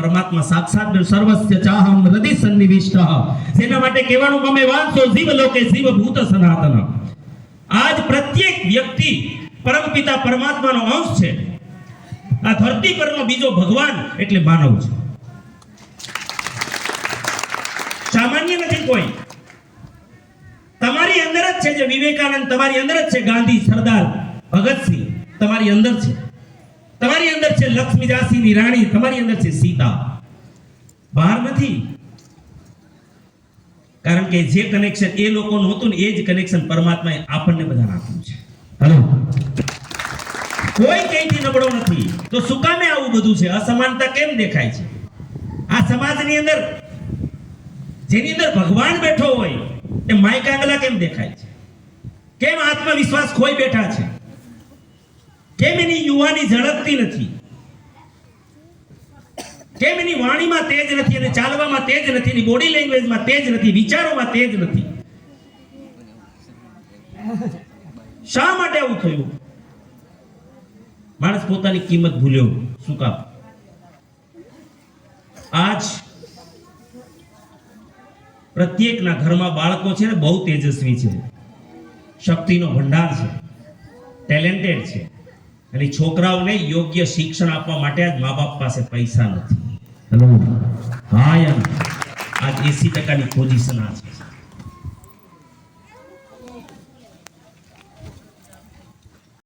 પરમાત્મા સાક્ષાત સર્વસ્ય ચાહમ હૃદય સન્નિવિષ્ટઃ, જેના માટે કહેવાનું ગમે વાંચો જીવ લોકે જીવ ભૂત સનાતન. આજ પ્રત્યેક વ્યક્તિ પરમપિતા પરમાત્માનો અંશ છે. આ ધરતી પરનો બીજો ભગવાન એટલે માનવ છે, સામાન્ય નથી કોઈ. તમારી અંદર જ છે જે વિવેકાનંદ, તમારી અંદર જ છે ગાંધી, સરદાર ભગતસિંહ, તમારી અંદર છે. તમારી અંદર છે લક્ષ્મી ઝાંસીની રાણી, તમારી અંદર છે સીતા, બહાર નથી. કારણ કે જે કનેક્શન એ લોકોનું હતું ને એ જ કનેક્શન પરમાત્માએ આપણને બધાને આપ્યું છે. હેલો, કોઈ કઈથી નબળો નથી. તો શું કામે આવું બધું છે? અસમાનતા કેમ દેખાય છે? આ સમાજની અંદર જેની અંદર ભગવાન બેઠો હોય એ માય કાંગલા કેમ દેખાય છે? કેમ આત્મવિશ્વાસ ખોઈ બેઠા છે? કેમ એની યુવાની ઝળકતી નથી? કેમ એની વાણીમાં તેજ નથી, અને ચાલવામાં તેજ નથી, એની બોડી લેંગ્વેજમાં તેજ નથી, વિચારોમાં તેજ નથી? શા માટે આવું થયું? માણસ પોતાની કિંમત ભૂલ્યો. શું કામ? આજ પ્રત્યેકના ઘરમાં બાળકો છે ને બહુ તેજસ્વી છે, શક્તિનો ભંડાર છે, ટેલેન્ટેડ છે, અને છોકરાઓને યોગ્ય શિક્ષણ આપવા માટે આજ મા બાપ પાસે પૈસા નથી. હેલો, હા યાર, આજ 80% પોઝિશન આ છે.